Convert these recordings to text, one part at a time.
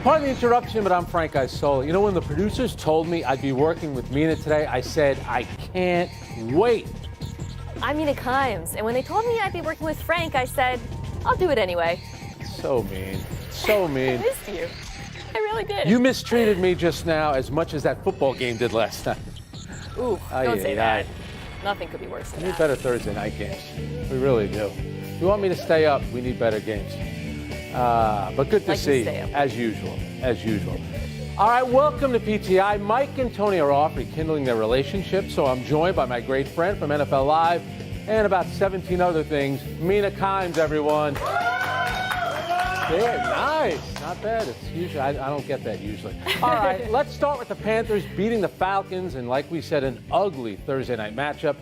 Pardon the interruption, but I'm Frank Isola. You know, when the producers told me I'd be working with Mina today, I said, I can't wait. I'm Mina Kimes, and when they told me I'd be working with Frank, I said, I'll do it anyway. So mean. So mean. I missed you. I really did. You mistreated me just now as much as that football game did last night. Ooh, don't say that. Nothing could be worse than We that. need better Thursday night games. We really do. If you want me to stay up, we need better games. But good to see, as usual, as usual. All right, welcome to PTI. Mike and Tony are off rekindling their relationship, so I'm joined by my great friend from NFL Live and about 17 other things, Mina Kimes, everyone. Yeah, nice. Not bad. It's usually, I don't get that usually. All right, let's start with the Panthers beating the Falcons, and like we said, an ugly Thursday night matchup.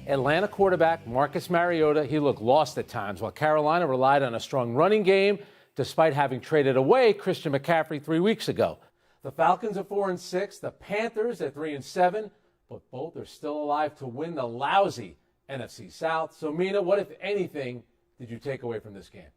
Atlanta quarterback Marcus Mariota, he looked lost at times, while Carolina relied on a strong running game, despite having traded away Christian McCaffrey 3 weeks ago. The Falcons are 4-6, the Panthers are 3-7, but both are still alive to win the lousy NFC South. So, Mina, what, if anything, did you take away from this game?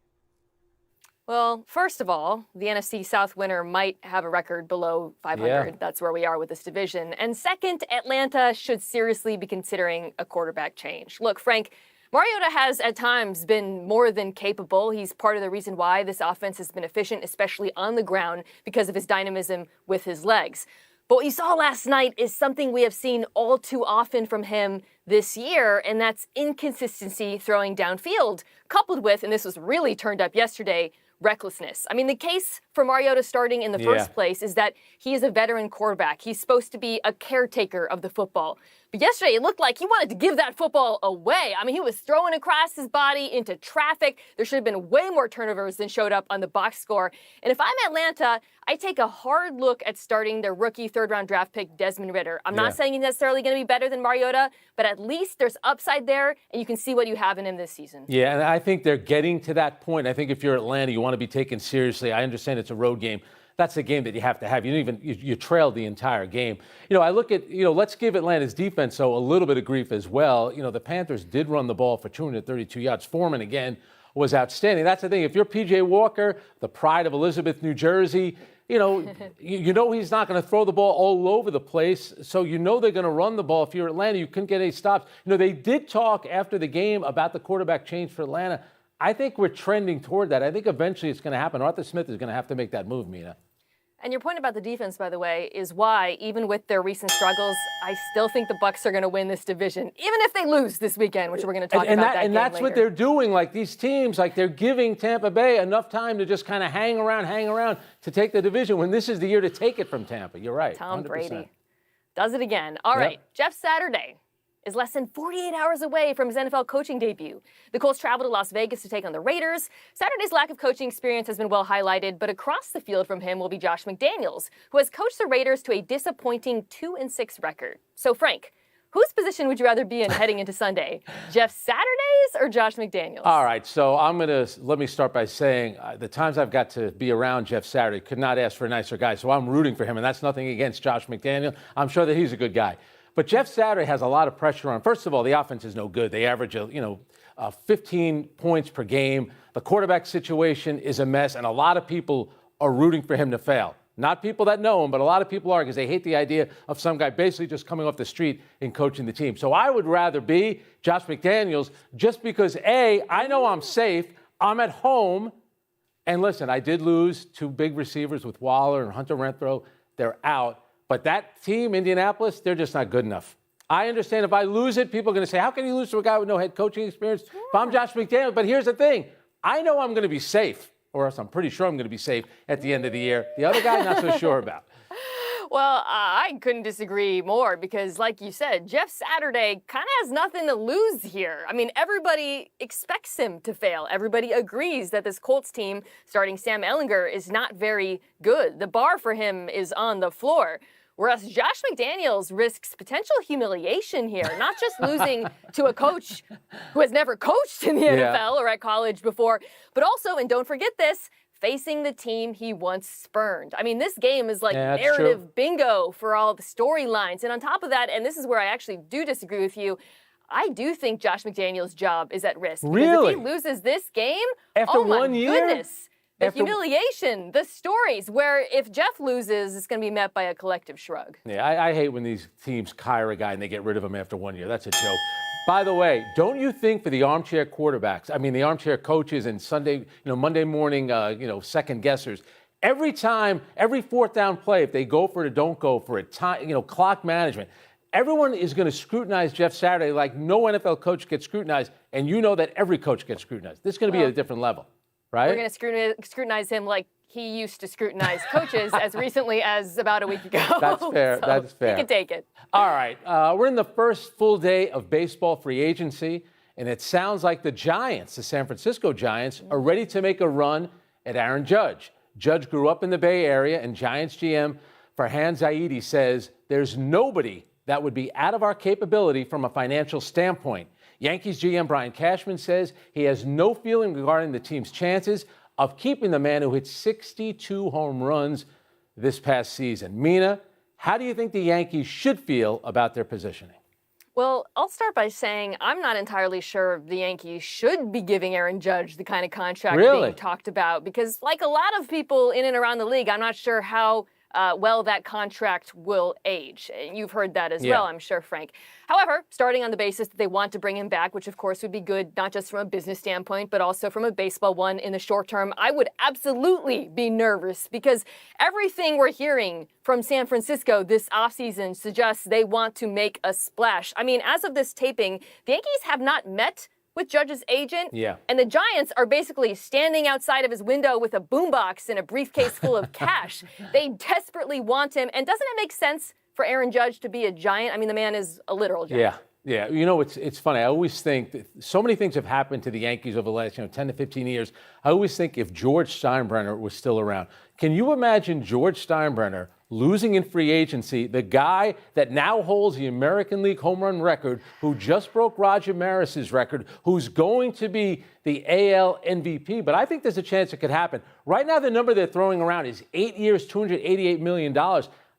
Well, first of all, the NFC South winner might have a record below 500. Yeah. That's where we are with this division. And second, Atlanta should seriously be considering a quarterback change. Look, Frank, Mariota has at times been more than capable. He's part of the reason why this offense has been efficient, especially on the ground, because of his dynamism with his legs. But what you saw last night is something we have seen all too often from him this year, and that's inconsistency throwing downfield, coupled with, and this was really turned up yesterday, recklessness. I mean, the case for Mariota starting in the first place is that he is a veteran quarterback. He's supposed to be a caretaker of the football. But yesterday, it looked like he wanted to give that football away. I mean, he was throwing across his body into traffic. There should have been way more turnovers than showed up on the box score. And if I'm Atlanta, I take a hard look at starting their rookie third-round draft pick, Desmond Ridder. I'm not saying he's necessarily going to be better than Mariota, but at least there's upside there, and you can see what you have in him this season. Yeah, and I think they're getting to that point. I think if you're Atlanta, you want to be taken seriously. I understand it's a road game. That's a game that you have to have. You trailed the entire game. You know, I look at, let's give Atlanta's defense, a little bit of grief as well. You know, the Panthers did run the ball for 232 yards. Foreman, again, was outstanding. That's the thing. If you're P.J. Walker, the pride of Elizabeth, New Jersey, you know he's not going to throw the ball all over the place. So they're going to run the ball. If you're Atlanta, you couldn't get any stops. They did talk after the game about the quarterback change for Atlanta. I think we're trending toward that. I think eventually it's going to happen. Arthur Smith is going to have to make that move, Mina. And your point about the defense, by the way, is why, even with their recent struggles, I still think the Bucs are going to win this division, even if they lose this weekend, which we're going to talk about that And that's later. what they're doing. Like these teams, like they're giving Tampa Bay enough time to just kind of hang around to take the division when this is the year to take it from Tampa. You're right. Tom 100%. Brady does it again. All right, Jeff Saturday is less than 48 hours away from his NFL coaching debut. The Colts travel to Las Vegas to take on the Raiders. Saturday's lack of coaching experience has been well highlighted, but across the field from him will be Josh McDaniels, who has coached the Raiders to a disappointing 2-6 record. So, Frank, whose position would you rather be in heading into Sunday? Jeff Saturday's or Josh McDaniels? All right, so let me start by saying the times I've got to be around Jeff Saturday, could not ask for a nicer guy, so I'm rooting for him, and that's nothing against Josh McDaniel. I'm sure that he's a good guy. But Jeff Saturday has a lot of pressure on. First of all, the offense is no good. They average, 15 points per game. The quarterback situation is a mess, and a lot of people are rooting for him to fail. Not people that know him, but a lot of people are, because they hate the idea of some guy basically just coming off the street and coaching the team. So I would rather be Josh McDaniels just because, A, I know I'm safe. I'm at home. And listen, I did lose two big receivers with Waller and Hunter Renfrow. They're out. But that team, Indianapolis, they're just not good enough. I understand if I lose it, people are going to say, how can you lose to a guy with no head coaching experience? Yeah. If I'm Josh McDaniels, but here's the thing. I know I'm going to be safe, or else I'm pretty sure I'm going to be safe at the end of the year. The other guy, not so sure about. Well, I couldn't disagree more because, like you said, Jeff Saturday kind of has nothing to lose here. I mean, everybody expects him to fail. Everybody agrees that this Colts team, starting Sam Ehlinger, is not very good. The bar for him is on the floor. Whereas Josh McDaniels risks potential humiliation here, not just losing to a coach who has never coached in the NFL or at college before, but also, and don't forget this, facing the team he once spurned. I mean, this game is like narrative bingo for all the storylines. And on top of that, and this is where I actually do disagree with you, I do think Josh McDaniels' job is at risk. Really? Because if he loses this game, after oh my 1 year? goodness. The humiliation, the stories where if Jeff loses, it's going to be met by a collective shrug. Yeah, I hate when these teams hire a guy and they get rid of him after 1 year. That's a joke. By the way, don't you think for the armchair quarterbacks, I mean the armchair coaches and Monday morning, second guessers, every time, every fourth down play, if they go for it or don't go for it, time, clock management, everyone is going to scrutinize Jeff Saturday like no NFL coach gets scrutinized, and you know that every coach gets scrutinized. This is going to be at a different level, right? We're going to scrutinize him like he used to scrutinize coaches as recently as about a week ago. That's fair. So that's fair. You can take it. All right. We're in the first full day of baseball free agency, and it sounds like the Giants, the San Francisco Giants, are ready to make a run at Aaron Judge. Judge grew up in the Bay Area, and Giants GM Farhan Zaidi says there's nobody that would be out of our capability from a financial standpoint. Yankees GM Brian Cashman says he has no feeling regarding the team's chances of keeping the man who hit 62 home runs this past season. Mina, how do you think the Yankees should feel about their positioning? Well, I'll start by saying I'm not entirely sure the Yankees should be giving Aaron Judge the kind of contract being talked about because, like a lot of people in and around the league, I'm not sure how well that contract will age. You've heard that as well, I'm sure, Frank. However, starting on the basis that they want to bring him back, which of course would be good, not just from a business standpoint, but also from a baseball one in the short term, I would absolutely be nervous because everything we're hearing from San Francisco this offseason suggests they want to make a splash. I mean, as of this taping, the Yankees have not met with Judge's agent. And the Giants are basically standing outside of his window with a boombox and a briefcase full of cash. They desperately want him. And doesn't it make sense for Aaron Judge to be a Giant? I mean, the man is a literal giant. Yeah. It's funny. I always think that so many things have happened to the Yankees over the last 10 to 15 years. I always think if George Steinbrenner was still around, can you imagine George Steinbrenner losing in free agency, the guy that now holds the American League home run record, who just broke Roger Maris's record, who's going to be the AL MVP? But I think there's a chance it could happen. Right now, the number they're throwing around is 8 years, $288 million.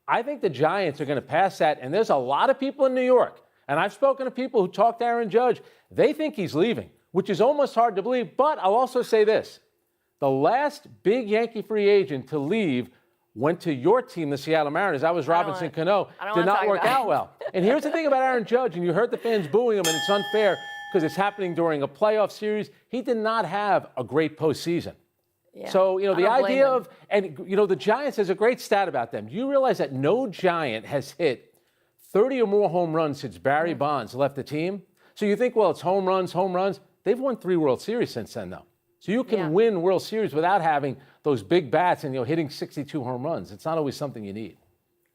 I think the Giants are going to pass that, and there's a lot of people in New York, and I've spoken to people who talked to Aaron Judge. They think he's leaving, which is almost hard to believe. But I'll also say this. The last big Yankee free agent to leave went to your team, the Seattle Mariners. That was Robinson Cano. Did not work out well. And here's the thing about Aaron Judge, and you heard the fans booing him, and it's unfair because it's happening during a playoff series. He did not have a great postseason. So, the idea of, the Giants, has a great stat about them. Do you realize that no Giant has hit 30 or more home runs since Barry Bonds left the team? So you think, well, it's home runs. They've won 3 World Series since then, though. So you can win World Series without having those big bats and hitting 62 home runs. It's not always something you need.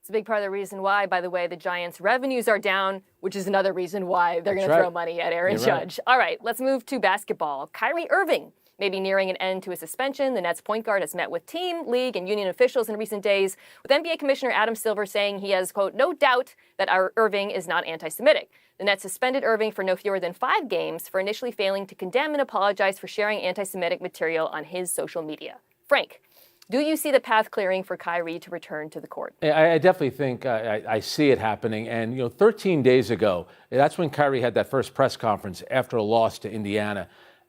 It's a big part of the reason why, by the way, the Giants' revenues are down, which is another reason why they're going to throw money at Aaron Judge. All right, let's move to basketball. Kyrie Irving may be nearing an end to his suspension. The Nets point guard has met with team, league, and union officials in recent days, with NBA Commissioner Adam Silver saying he has, quote, no doubt that Irving is not anti-Semitic. The Nets suspended Irving for no fewer than 5 games for initially failing to condemn and apologize for sharing anti-Semitic material on his social media. Frank, do you see the path clearing for Kyrie to return to the court? I definitely think I see it happening. And, 13 days ago, that's when Kyrie had that first press conference after a loss to Indiana.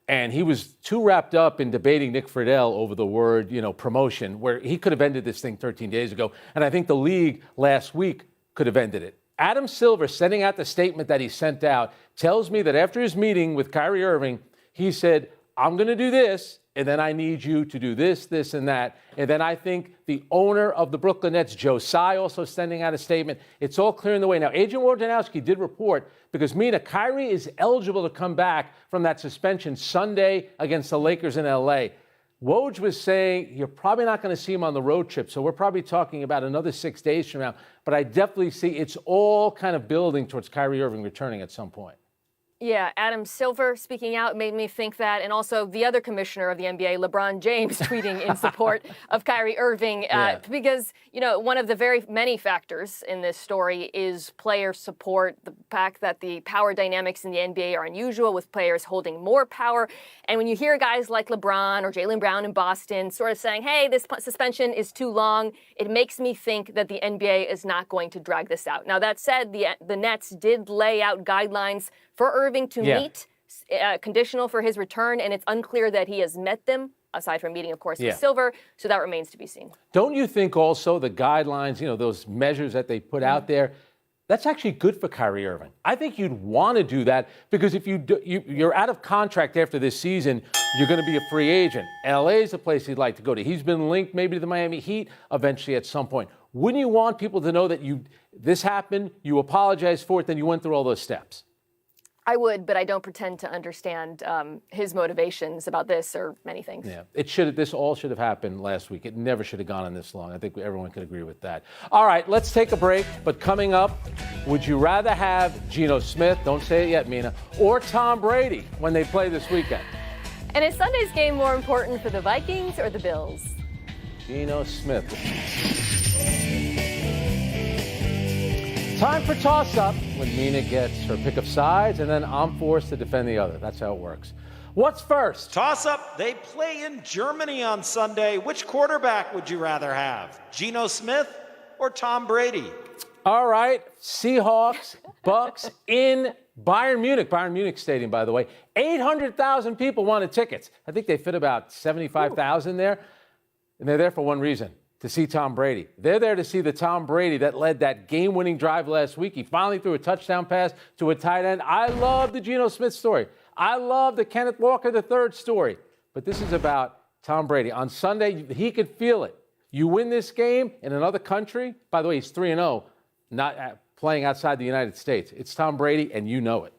And he was too wrapped up in debating Nick Friedel over the word, promotion, where he could have ended this thing 13 days ago. And I think the league last week could have ended it. Adam Silver, sending out the statement that he sent out, tells me that after his meeting with Kyrie Irving, he said, I'm going to do this, and then I need you to do this, this, and that. And then I think the owner of the Brooklyn Nets, Joe Tsai, also sending out a statement. It's all clearing the way. Now, Agent Wojnarowski did report, because Mina, Kyrie is eligible to come back from that suspension Sunday against the Lakers in L.A. Woj was saying you're probably not going to see him on the road trip, so we're probably talking about another 6 days from now. But I definitely see it's all kind of building towards Kyrie Irving returning at some point. Yeah, Adam Silver speaking out made me think that, and also the other commissioner of the NBA, LeBron James, tweeting in support of Kyrie Irving, because, one of the very many factors in this story is player support, the fact that the power dynamics in the NBA are unusual, with players holding more power. And when you hear guys like LeBron or Jaylen Brown in Boston sort of saying, hey, this suspension is too long, it makes me think that the NBA is not going to drag this out. Now, that said, the Nets did lay out guidelines for Irving to meet, conditional for his return, and it's unclear that he has met them aside from meeting, of course, Yeah. with Silver. So that remains to be seen. Don't you think also the guidelines, those measures that they put out there, that's actually good for Kyrie Irving? I think you'd want to do that because if you're out of contract after this season, you're going to be a free agent. LA is a place he'd like to go to. He's been linked maybe to the Miami Heat eventually at some point. Wouldn't you want people to know that this happened, you apologized for it, then you went through all those steps? I would, but I don't pretend to understand his motivations about this or many things. Yeah, this all should have happened last week. It never should have gone on this long. I think everyone could agree with that. All right, let's take a break. But coming up, would you rather have Geno Smith, don't say it yet, Mina, or Tom Brady when they play this weekend? And is Sunday's game more important for the Vikings or the Bills? Geno Smith. Time for toss-up when Mina gets her pick of sides, and then I'm forced to defend the other. That's how it works. What's first? Toss-up. They play in Germany on Sunday. Which quarterback would you rather have? Geno Smith or Tom Brady? All right, Seahawks, Bucks in Bayern Munich Stadium, by the way. 800,000 people wanted tickets. I think they fit about 75,000 there, and they're there for one reason. To see Tom Brady. They're there to see the Tom Brady that led that game-winning drive last week. He finally threw a touchdown pass to a tight end. I love the Geno Smith story. I love the Kenneth Walker III story. But this is about Tom Brady. On Sunday, he could feel it. You win this game in another country. By the way, he's 3-0, not playing outside the United States. It's Tom Brady, and you know it.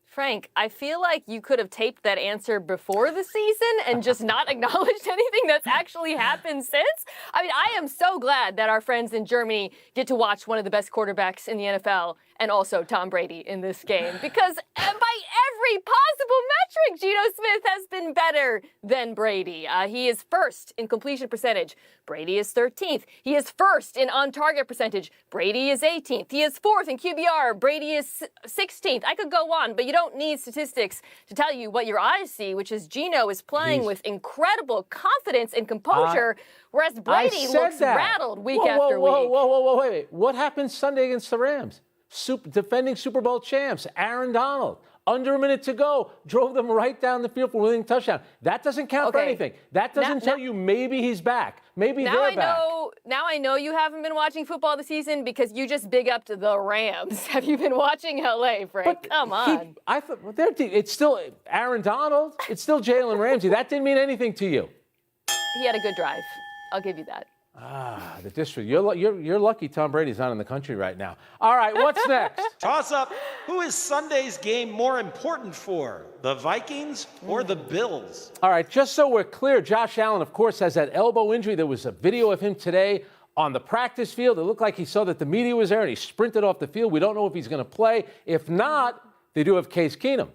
Frank, I feel like you could have taped that answer before the season and just not acknowledged anything that's actually happened since. I mean, I am so glad that our friends in Germany get to watch one of the best quarterbacks in the NFL and also Tom Brady in this game because by every possible metric, Geno Smith has been better than Brady. He is first in completion percentage. Brady is 13th. He is first in on-target percentage. Brady is 18th. He is fourth in QBR. Brady is 16th. I could go on, but you don't need statistics to tell you what your eyes see, which is Geno is playing with incredible confidence and composure, whereas Brady looks rattled week after week. Wait. What happened Sunday against the Rams? Defending Super Bowl champs, Aaron Donald. Under a minute to go, drove them right down the field for a winning touchdown. That doesn't count for anything. That doesn't tell you maybe he's back. Maybe they're back. Now I know you haven't been watching football this season because you just big up to the Rams. Have you been watching LA, Frank? Come on. I thought it's still Aaron Donald. It's still Jalen Ramsey. That didn't mean anything to you. He had a good drive. I'll give you that. The district. You're lucky Tom Brady's not in the country right now. All right, what's next? Toss up. Who is Sunday's game more important for? The Vikings or the Bills? All right, just so we're clear, Josh Allen, of course, has that elbow injury. There was a video of him today on the practice field. It looked like he saw that the media was there and he sprinted off the field. We don't know if he's going to play. If not, they do have Case Keenum.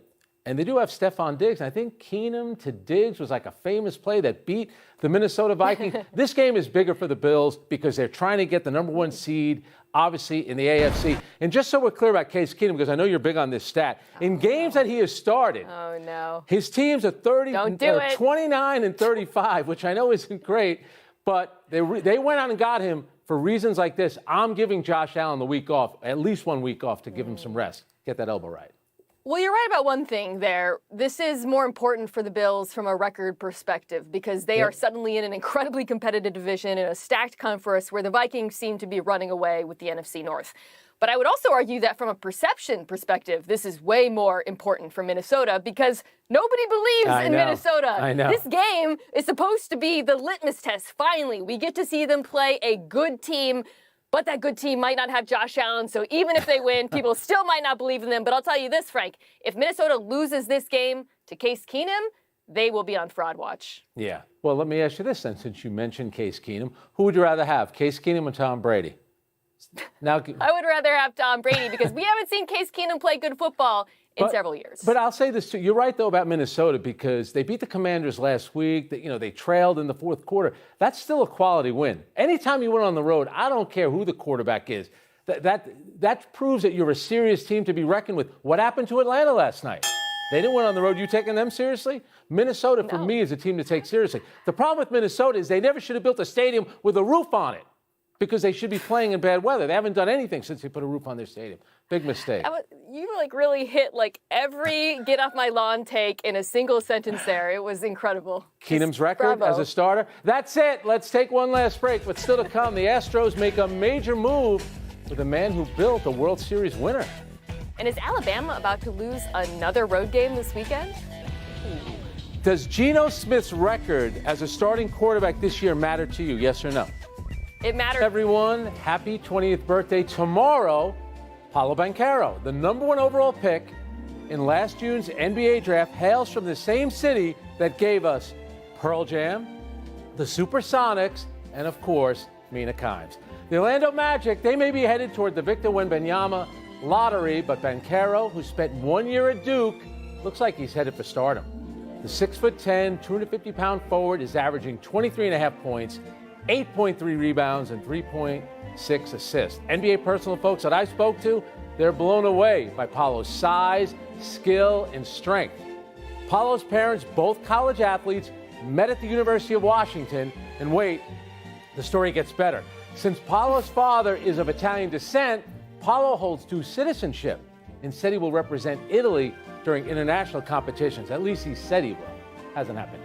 And they do have Stephon Diggs. And I think Keenum to Diggs was like a famous play that beat the Minnesota Vikings. This game is bigger for the Bills because they're trying to get the number one seed, obviously, in the AFC. And just so we're clear about Case Keenum, because I know you're big on this stat, in games that he has started, his teams are 29 and 35, which I know isn't great, but they went out and got him for reasons like this. I'm giving Josh Allen the week off, at least 1 week off, to give him some rest. Get that elbow right. Well, you're right about one thing there. This is more important for the Bills from a record perspective because they are suddenly in an incredibly competitive division in a stacked conference where the Vikings seem to be running away with the NFC North. But I would also argue that from a perception perspective, this is way more important for Minnesota because nobody believes in Minnesota. I know. This game is supposed to be the litmus test. Finally, we get to see them play a good team. But that good team might not have Josh Allen, so even if they win, people still might not believe in them. But I'll tell you this, Frank, if Minnesota loses this game to Case Keenum, they will be on fraud watch. Yeah. Well, let me ask you this then, since you mentioned Case Keenum. Who would you rather have, Case Keenum or Tom Brady? Now, I would rather have Tom Brady because we haven't seen Case Keenum play good football in several years. But I'll say this too. You're right, though, about Minnesota because they beat the Commanders last week. They trailed in the fourth quarter. That's still a quality win. Anytime you win on the road, I don't care who the quarterback is. That proves that you're a serious team to be reckoned with. What happened to Atlanta last night? They didn't win on the road. You taking them seriously? Minnesota, for me, is a team to take seriously. The problem with Minnesota is they never should have built a stadium with a roof on it. because they should be playing in bad weather. They haven't done anything since they put a roof on their stadium. Big mistake. You really hit every get off my lawn take in a single sentence there. It was incredible. Keenum's record as a starter. That's it. Let's take one last break. But still to come, the Astros make a major move with a man who built a World Series winner. And is Alabama about to lose another road game this weekend? Does Geno Smith's record as a starting quarterback this year matter to you, yes or no? It matters. Everyone, happy 20th birthday. Tomorrow, Paolo Banchero, the #1 overall pick in last June's NBA draft, hails from the same city that gave us Pearl Jam, the Supersonics, and of course, Mina Kimes. The Orlando Magic, they may be headed toward the Victor Wembanyama lottery, but Banchero, who spent 1 year at Duke, looks like he's headed for stardom. The 6'10", 250-pound forward is averaging 23.5 points, 8.3 rebounds, and 3.6 assists. NBA personal folks that I spoke to, they're blown away by Paolo's size, skill, and strength. Paolo's parents, both college athletes, met at the University of Washington. And wait, the story gets better. Since Paolo's father is of Italian descent, Paolo holds dual citizenship and said he will represent Italy during international competitions. At least he said he will. Hasn't happened.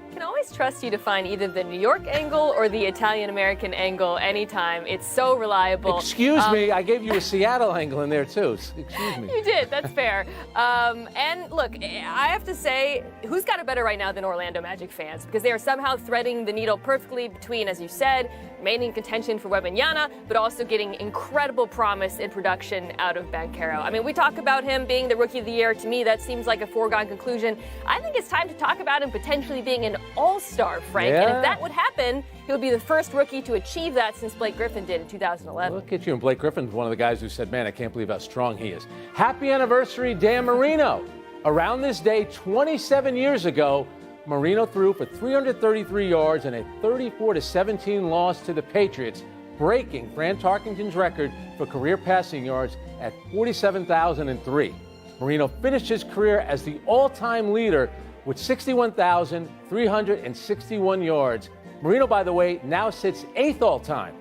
I can always trust you to find either the New York angle or the Italian-American angle anytime. It's so reliable. Excuse me, I gave you a Seattle angle in there too. Excuse me. You did, that's fair. And look, I have to say, who's got it better right now than Orlando Magic fans? Because they are somehow threading the needle perfectly between, as you said, remaining contention for Wembanyama, but also getting incredible promise in production out of Banchero. I mean, we talk about him being the Rookie of the Year. To me, that seems like a foregone conclusion. I think it's time to talk about him potentially being an all-star, Frank. Yeah. And if that would happen, he would be the first rookie to achieve that since Blake Griffin did in 2011. Look at you. And Blake Griffin's one of the guys who said, man, I can't believe how strong he is. Happy anniversary, Dan Marino. Around this day, 27 years ago, Marino threw for 333 yards and a 34-17 loss to the Patriots, breaking Fran Tarkenton's record for career passing yards at 47,003. Marino finished his career as the all-time leader with 61,361 yards. Marino, by the way, now sits 8th all-time.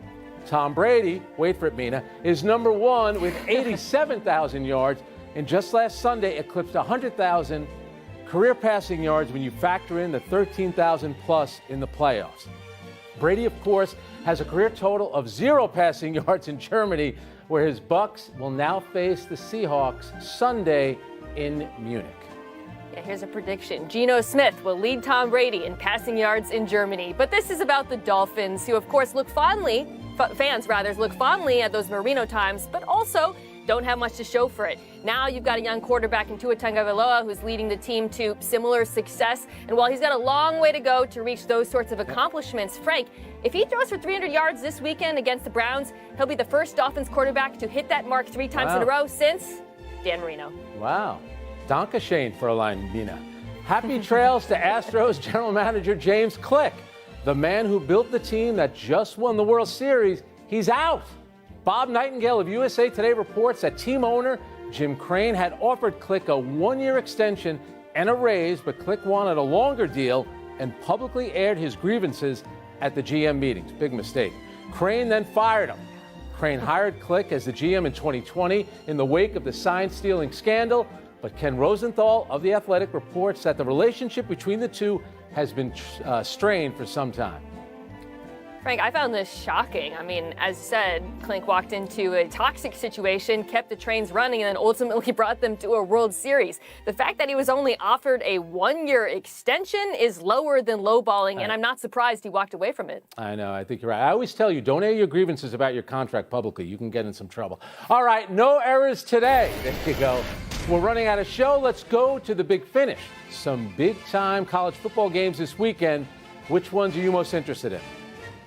Tom Brady, wait for it, Mina, is #1 with 87,000 yards, and just last Sunday eclipsed 100,000 career passing yards when you factor in the 13,000 plus in the playoffs. Brady, of course, has a career total of 0 passing yards in Germany, where his Bucks will now face the Seahawks Sunday in Munich. Yeah, here's a prediction. Geno Smith will lead Tom Brady in passing yards in Germany. But this is about the Dolphins, who of course fans look fondly at those Marino times, but also don't have much to show for it. Now you've got a young quarterback in Tua Tagovailoa who's leading the team to similar success. And while he's got a long way to go to reach those sorts of accomplishments, Frank, if he throws for 300 yards this weekend against the Browns, he'll be the first Dolphins quarterback to hit that mark 3 times in a row since Dan Marino. Wow. Danke schön, Fräulein Mina. Happy trails to Astros general manager James Click. The man who built the team that just won the World Series, he's out. Bob Nightingale of USA Today reports that team owner Jim Crane had offered Click a 1-year extension and a raise, but Click wanted a longer deal and publicly aired his grievances at the GM meetings. Big mistake. Crane then fired him. Crane hired Click as the GM in 2020 in the wake of the sign-stealing scandal, but Ken Rosenthal of The Athletic reports that the relationship between the two has been strained for some time. Frank, I found this shocking. I mean, as said, Klink walked into a toxic situation, kept the trains running, and then ultimately brought them to a World Series. The fact that he was only offered a 1-year extension is lower than lowballing, and I'm not surprised he walked away from it. I know. I think you're right. I always tell you, don't air your grievances about your contract publicly. You can get in some trouble. All right, no errors today. There you go. We're running out of show. Let's go to the big finish. Some big-time college football games this weekend. Which ones are you most interested in?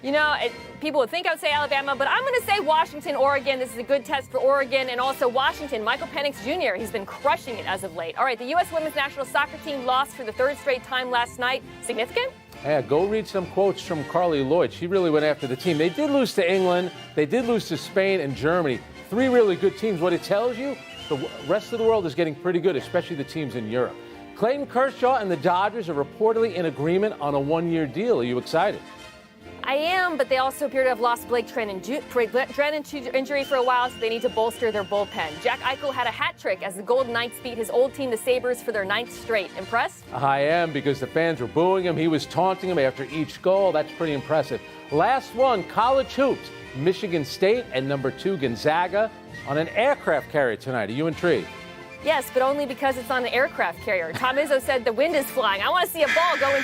You know, people would think I would say Alabama, but I'm going to say Washington, Oregon. This is a good test for Oregon, and also Washington. Michael Penix Jr., he's been crushing it as of late. All right, the U.S. women's national soccer team lost for the 3rd straight time last night. Significant? Yeah, go read some quotes from Carly Lloyd. She really went after the team. They did lose to England. They did lose to Spain and Germany. 3 really good teams. What it tells you, the rest of the world is getting pretty good, especially the teams in Europe. Clayton Kershaw and the Dodgers are reportedly in agreement on a 1-year deal. Are you excited? I am, but they also appear to have lost Blake Trennen injury for a while, so they need to bolster their bullpen. Jack Eichel had a hat trick as the Golden Knights beat his old team, the Sabres, for their 9th straight. Impressed? I am, because the fans were booing him. He was taunting him after each goal. That's pretty impressive. Last one, college hoops. Michigan State and number 2 Gonzaga on an aircraft carrier tonight. Are you intrigued? Yes, but only because it's on an aircraft carrier. Tom Izzo said the wind is flying. I want to see a ball go in.